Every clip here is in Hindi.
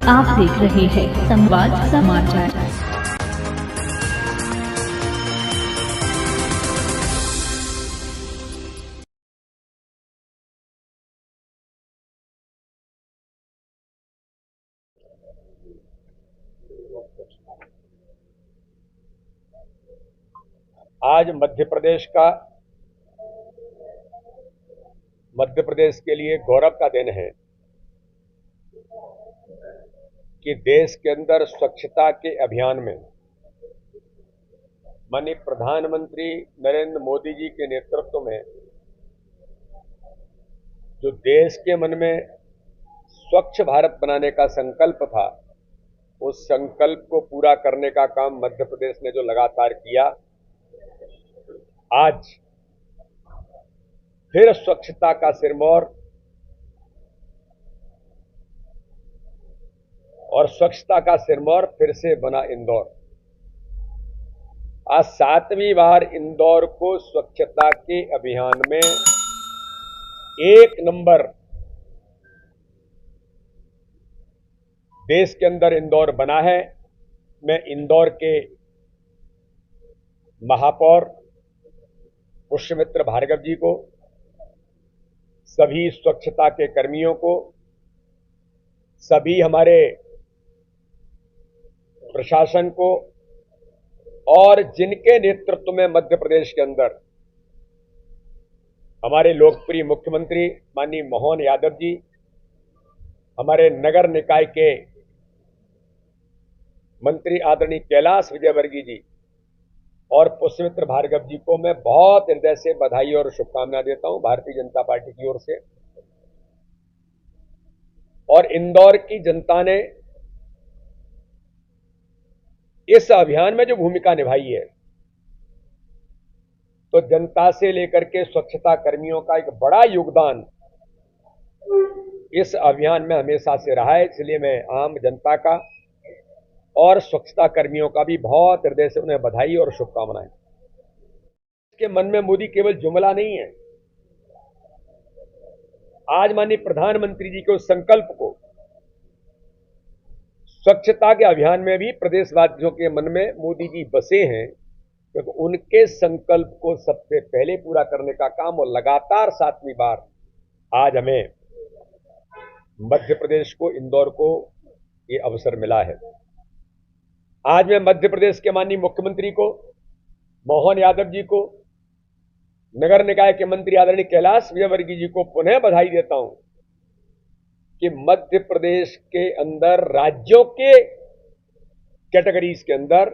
आप देख रहे हैं संवाद समाचार। आज मध्य प्रदेश के लिए गौरव का दिन है कि देश के अंदर स्वच्छता के अभियान में माननीय प्रधानमंत्री नरेंद्र मोदी जी के नेतृत्व में जो देश के मन में स्वच्छ भारत बनाने का संकल्प था, उस संकल्प को पूरा करने का काम मध्य प्रदेश ने जो लगातार किया, आज फिर स्वच्छता का सिरमौर और स्वच्छता का सिरमौर फिर से बना इंदौर। आज 7वीं बार इंदौर को स्वच्छता के अभियान में 1 नंबर देश के अंदर इंदौर बना है। मैं इंदौर के महापौर पुष्यमित्र भार्गव जी को, सभी स्वच्छता के कर्मियों को, सभी हमारे प्रशासन को और जिनके नेतृत्व में मध्य प्रदेश के अंदर हमारे लोकप्रिय मुख्यमंत्री माननीय मोहन यादव जी, हमारे नगर निकाय के मंत्री आदरणीय कैलाश विजयवर्गीय जी और पुष्यमित्र भार्गव जी को मैं बहुत हृदय से बधाई और शुभकामनाएं देता हूं भारतीय जनता पार्टी की ओर से। और इंदौर की जनता ने इस अभियान में जो भूमिका निभाई है, तो जनता से लेकर के स्वच्छता कर्मियों का एक बड़ा योगदान इस अभियान में हमेशा से रहा है। इसलिए मैं आम जनता का और स्वच्छता कर्मियों का भी बहुत हृदय से उन्हें बधाई और शुभकामनाएं। इसके मन में मोदी केवल जुमला नहीं है, आज माननीय प्रधानमंत्री जी के उस संकल्प को स्वच्छता के अभियान में भी प्रदेशवासियों के मन में मोदी जी बसे हैं, क्योंकि उनके संकल्प को सबसे पहले पूरा करने का काम और लगातार 7वीं बार आज हमें मध्य प्रदेश को, इंदौर को ये अवसर मिला है। आज मैं मध्य प्रदेश के माननीय मुख्यमंत्री को, मोहन यादव जी को, नगर निकाय के मंत्री आदरणीय कैलाश विजयवर्गीय जी को पुनः बधाई देता हूं कि मध्य प्रदेश के अंदर राज्यों के कैटेगरीज के अंदर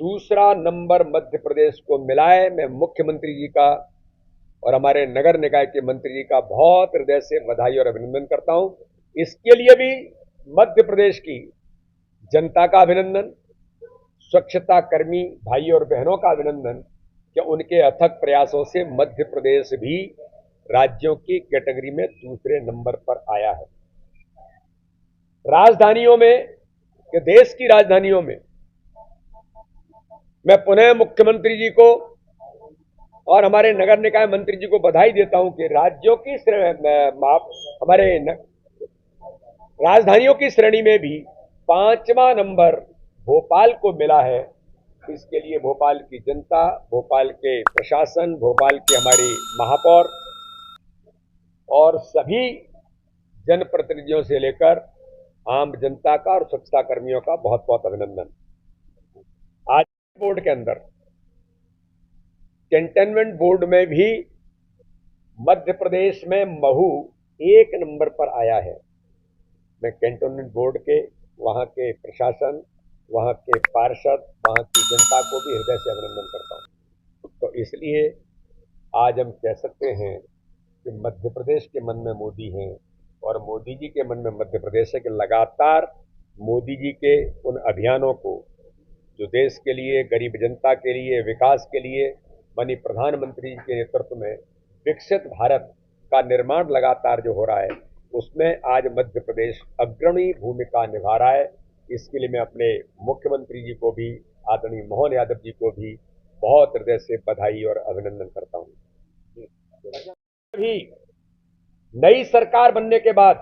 दूसरा नंबर मध्य प्रदेश को मिला है। मैं मुख्यमंत्री जी का और हमारे नगर निकाय के मंत्री जी का बहुत हृदय से बधाई और अभिनंदन करता हूं। इसके लिए भी मध्य प्रदेश की जनता का अभिनंदन, स्वच्छता कर्मी भाई और बहनों का अभिनंदन कि उनके अथक प्रयासों से मध्य प्रदेश भी राज्यों की कैटेगरी में दूसरे नंबर पर आया है। राजधानियों में, कि देश की राजधानियों में, मैं पुनः मुख्यमंत्री जी को और हमारे नगर निकाय मंत्री जी को बधाई देता हूं कि राज्यों की हमारे राजधानियों की श्रेणी में भी 5वां नंबर भोपाल को मिला है। इसके लिए भोपाल की जनता, भोपाल के प्रशासन, भोपाल के हमारे महापौर और सभी जनप्रतिनिधियों से लेकर आम जनता का और स्वच्छता कर्मियों का बहुत बहुत अभिनंदन। आज बोर्ड के अंदर कैंटोनमेंट बोर्ड में भी मध्य प्रदेश में महू 1 नंबर पर आया है। मैं कैंटोनमेंट बोर्ड के, वहां के प्रशासन, वहां के पार्षद, वहां की जनता को भी हृदय से अभिनंदन करता हूं। तो इसलिए आज हम कह सकते हैं कि मध्य प्रदेश के मन में मोदी हैं और मोदी जी के मन में मध्य प्रदेश है कि लगातार मोदी जी के उन अभियानों को जो देश के लिए, गरीब जनता के लिए, विकास के लिए माननीय प्रधानमंत्री जी के नेतृत्व में विकसित भारत का निर्माण लगातार जो हो रहा है, उसमें आज मध्य प्रदेश अग्रणी भूमिका निभा रहा है। इसके लिए मैं अपने मुख्यमंत्री जी को भी, आदरणीय मोहन यादव जी को भी बहुत हृदय से बधाई और अभिनंदन करता हूं। अभी नई सरकार बनने के बाद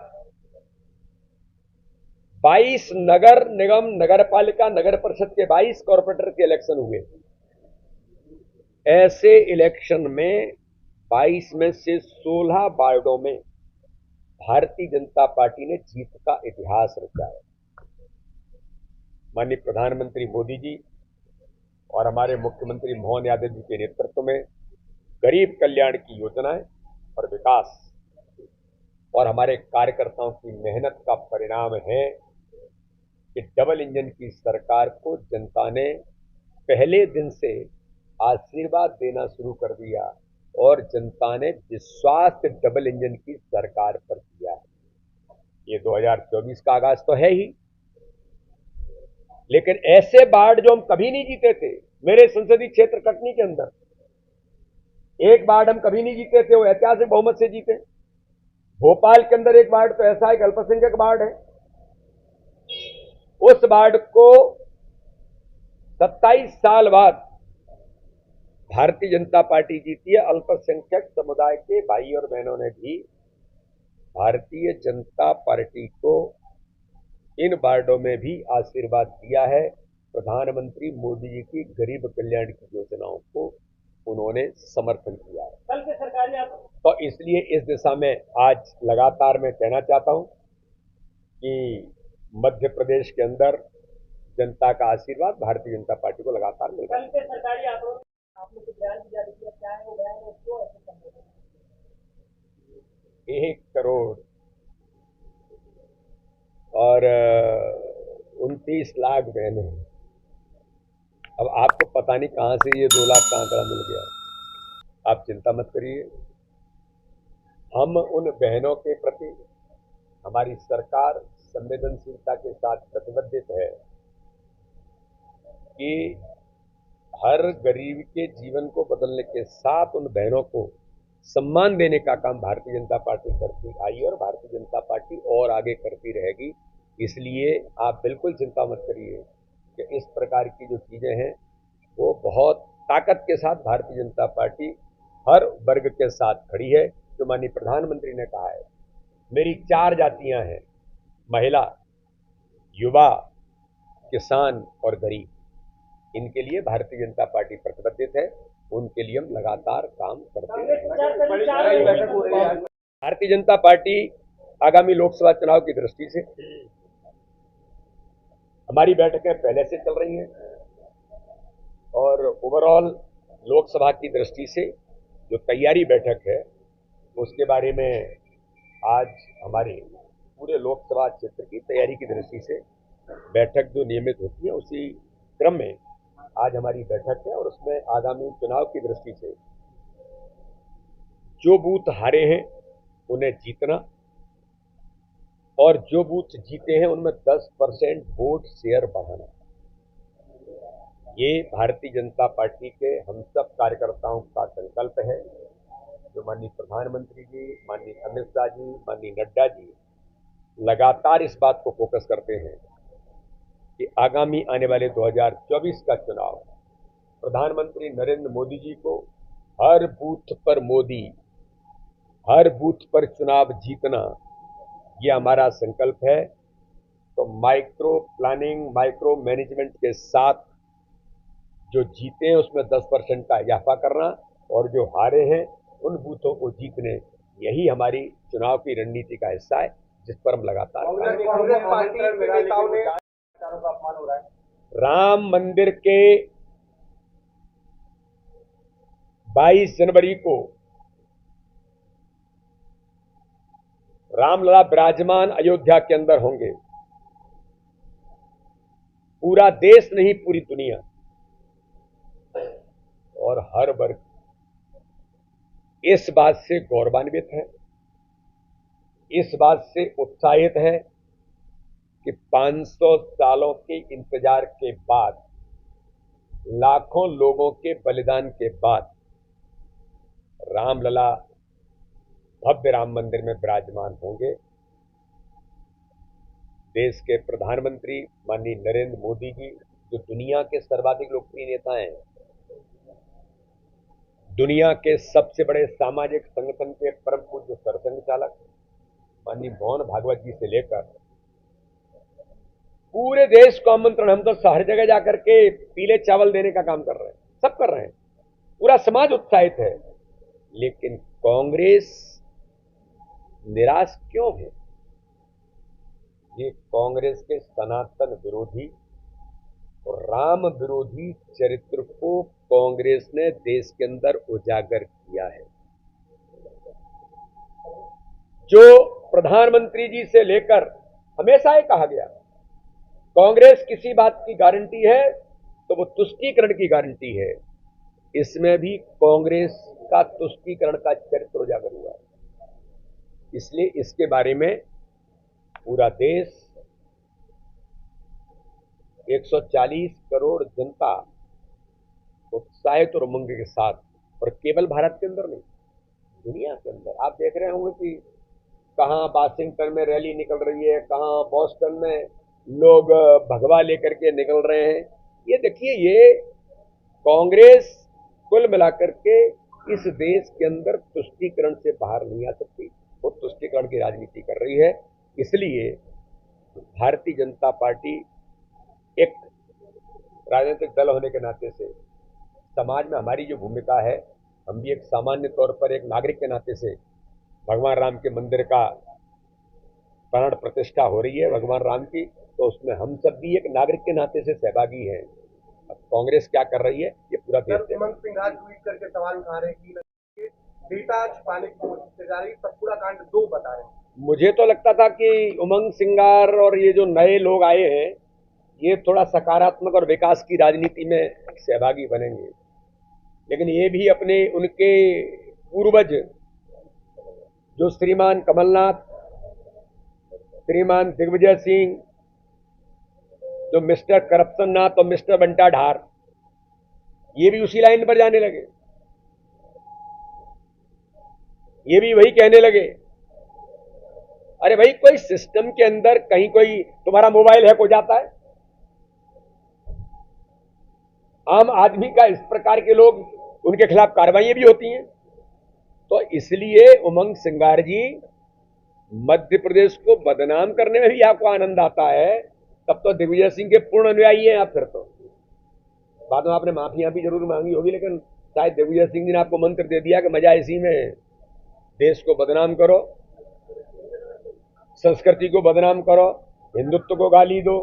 22 नगर निगम, नगर पालिका, नगर परिषद के 22 कॉर्पोरेटर के इलेक्शन हुए। ऐसे इलेक्शन में 22 में से 16 वार्डों में भारतीय जनता पार्टी ने जीत का इतिहास रचा है। माननीय प्रधानमंत्री मोदी जी और हमारे मुख्यमंत्री मोहन यादव जी के नेतृत्व में गरीब कल्याण की योजनाएं और विकास और हमारे कार्यकर्ताओं की मेहनत का परिणाम है कि डबल इंजन की सरकार को जनता ने पहले दिन से आशीर्वाद देना शुरू कर दिया और जनता ने विश्वास डबल इंजन की सरकार पर किया है। ये 2024 का आगाज तो है ही, लेकिन ऐसे वार्ड जो हम कभी नहीं जीते थे, मेरे संसदीय क्षेत्र कटनी के अंदर एक वार्ड हम कभी नहीं जीते थे, वो ऐतिहासिक बहुमत से जीते। भोपाल के अंदर एक वार्ड तो ऐसा एक अल्पसंख्यक वार्ड है, उस वार्ड को 27 साल बाद भारतीय जनता पार्टी जीती है। अल्पसंख्यक समुदाय के भाई और बहनों ने भी भारतीय जनता पार्टी को इन वार्डों में भी आशीर्वाद दिया है। प्रधानमंत्री मोदी जी की गरीब कल्याण की योजनाओं को उन्होंने समर्थन किया है। कल के सरकारी तो इसलिए इस दिशा में आज लगातार मैं कहना चाहता हूं कि मध्य प्रदेश के अंदर जनता का आशीर्वाद भारतीय जनता पार्टी को लगातार मिल रहा है। कल के सरकारी आंकड़ों में आप लोग बयान दिया, देखिए क्या है वो बयान और क्यों ऐसे संबोधन? 1 करोड़ और 29 लाख बहनें। अब आपको पता नहीं कहां से ये 2 लाख का आंकड़ा मिल गया। आप चिंता मत करिए, हम उन बहनों के प्रति हमारी सरकार संवेदनशीलता के साथ प्रतिबद्ध है कि हर गरीब के जीवन को बदलने के साथ उन बहनों को सम्मान देने का काम भारतीय जनता पार्टी करती आई और भारतीय जनता पार्टी और आगे करती रहेगी। इसलिए आप बिल्कुल चिंता मत करिए कि इस प्रकार की जो चीजें हैं वो बहुत ताकत के साथ भारतीय जनता पार्टी हर वर्ग के साथ खड़ी है। जो माननीय प्रधानमंत्री ने कहा है, मेरी 4 जातियां हैं, महिला, युवा, किसान और गरीब। इनके लिए भारतीय जनता पार्टी प्रतिबद्ध है, उनके लिए हम लगातार काम करते हैं। भारतीय जनता पार्टी आगामी लोकसभा चुनाव की दृष्टि से हमारी बैठकें पहले से चल रही हैं और ओवरऑल लोकसभा की दृष्टि से जो तैयारी बैठक है उसके बारे में आज हमारे पूरे लोकसभा क्षेत्र की तैयारी की दृष्टि से बैठक जो नियमित होती है उसी क्रम में आज हमारी बैठक है और उसमें आगामी चुनाव की दृष्टि से जो बूथ हारे हैं उन्हें जीतना और जो बूथ जीते हैं उनमें 10% वोट शेयर बढ़ाना, ये भारतीय जनता पार्टी के हम सब कार्यकर्ताओं का संकल्प है। जो माननीय प्रधानमंत्री जी, माननीय अमित शाह जी, माननीय नड्डा जी लगातार इस बात को फोकस करते हैं कि आगामी आने वाले 2024 का चुनाव प्रधानमंत्री नरेंद्र मोदी जी को हर बूथ पर मोदी, हर बूथ पर चुनाव जीतना, ये हमारा संकल्प है। तो माइक्रो प्लानिंग, माइक्रो मैनेजमेंट के साथ जो जीते हैं उसमें 10% का इजाफा करना और जो हारे हैं उन बूथों को जीतने, यही हमारी चुनाव की रणनीति का हिस्सा है जिस पर हम लगातार कांग्रेस पार्टी के नेताओं ने का अपमान हो रहा है। राम मंदिर के 22 जनवरी को रामलला विराजमान अयोध्या के अंदर होंगे। पूरा देश नहीं, पूरी दुनिया और हर वर्ग इस बात से गौरवान्वित है, इस बात से उत्साहित है कि 500 सालों के इंतजार के बाद, लाखों लोगों के बलिदान के बाद रामलला भव्य राम मंदिर में विराजमान होंगे। देश के प्रधानमंत्री माननीय नरेंद्र मोदी जी, जो दुनिया के सर्वाधिक लोकप्रिय नेता हैं, दुनिया के सबसे बड़े सामाजिक संगठन के परम पूज्य सरसंघ चालक माननीय मोहन भागवत जी से लेकर पूरे देश को आमंत्रण, हम तो हर जगह जाकर के पीले चावल देने का काम कर रहे हैं, सब कर रहे हैं, पूरा समाज उत्साहित है। लेकिन कांग्रेस निराश क्यों है? ये कांग्रेस के सनातन विरोधी और राम विरोधी चरित्र को कांग्रेस ने देश के अंदर उजागर किया है। जो प्रधानमंत्री जी से लेकर हमेशा ये कहा गया, कांग्रेस किसी बात की गारंटी है तो वो तुष्टीकरण की गारंटी है। इसमें भी कांग्रेस का तुष्टीकरण का चरित्र उजागर हुआ है। इसलिए इसके बारे में पूरा देश, 140 करोड़ जनता उत्साहित और उमंग के साथ, और केवल भारत के अंदर नहीं, दुनिया के अंदर आप देख रहे होंगे कि कहां वाशिंगटन में रैली निकल रही है, कहां बोस्टन में लोग भगवा लेकर के निकल रहे हैं। ये देखिए, ये कांग्रेस कुल मिलाकर के इस देश के अंदर तुष्टीकरण से बाहर नहीं आ सकती, वो तुष्टीकरण की राजनीति कर रही है। इसलिए भारतीय जनता पार्टी एक राजनीतिक दल होने के नाते से समाज में हमारी जो भूमिका है, हम भी एक सामान्य तौर पर एक नागरिक के नाते से भगवान राम के मंदिर का प्राण प्रतिष्ठा हो रही है भगवान राम की, तो उसमें हम सब भी एक नागरिक के नाते से सहभागी हैं। अब कांग्रेस क्या कर रही है ये पूरा देश है। उमंग सिंघार ट्वीट करके सवाल उठा रहे हैं कि डेटा छुपाने की कोशिश की जा रही है, सब पूरा कांड 2 बता रहे हैं। मुझे तो लगता था कि उमंग सिंगार और ये जो नए लोग आए हैं, ये थोड़ा सकारात्मक और विकास की राजनीति में सहभागी बनेंगे, लेकिन ये भी अपने उनके पूर्वज जो श्रीमान कमलनाथ, श्रीमान दिग्विजय सिंह, जो मिस्टर करप्शन नाथ और मिस्टर बंटा ढार, ये भी उसी लाइन पर जाने लगे। ये भी वही कहने लगे, अरे भाई कोई सिस्टम के अंदर कहीं कोई तुम्हारा मोबाइल हैक हो जाता है, आम आदमी का इस प्रकार के लोग, उनके खिलाफ कार्रवाई भी होती हैं। तो इसलिए उमंग सिंगार जी, मध्य प्रदेश को बदनाम करने में भी आपको आनंद आता है, तब तो दिग्विजय सिंह के पूर्ण अनुयायी हैं आप। फिर तो बाद में आपने माफिया भी जरूर मांगी होगी, लेकिन शायद दिग्विजय सिंह जी ने आपको मंत्र दे दिया कि मजा इसी में, देश को बदनाम करो, संस्कृति को बदनाम करो, हिंदुत्व को गाली दो,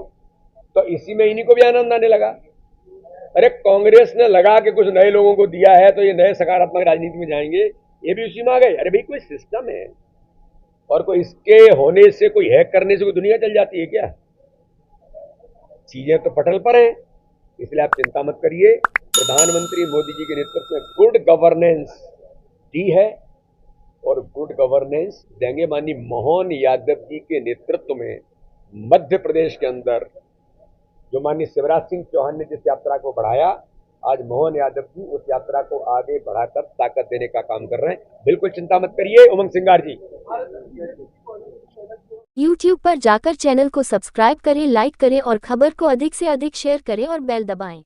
तो इसी में इन्हीं को भी आनंद आने लगा। अरे कांग्रेस ने लगा के कुछ नए लोगों को दिया है तो ये नए सकारात्मक राजनीति में जाएंगे, ये भी उसी में आ गए। अरे भाई कोई सिस्टम है और कोई इसके होने से, कोई हैक करने से कोई दुनिया चल जाती है क्या? चीजें तो पटल पर हैं, इसलिए आप चिंता मत करिए। प्रधानमंत्री मोदी जी के नेतृत्व में गुड गवर्नेंस दी है और गुड गवर्नेंस देंगे माननीय मोहन यादव जी के नेतृत्व में। मध्य प्रदेश के अंदर जो माननीय शिवराज सिंह चौहान ने जिस यात्रा को बढ़ाया, आज मोहन यादव जी उस यात्रा को आगे बढ़ाकर ताकत देने का काम कर रहे हैं। बिल्कुल चिंता मत करिए उमंग सिंगार जी। YouTube पर जाकर चैनल को सब्सक्राइब करें, लाइक करें और खबर को अधिक से अधिक शेयर करें और बेल दबाएं।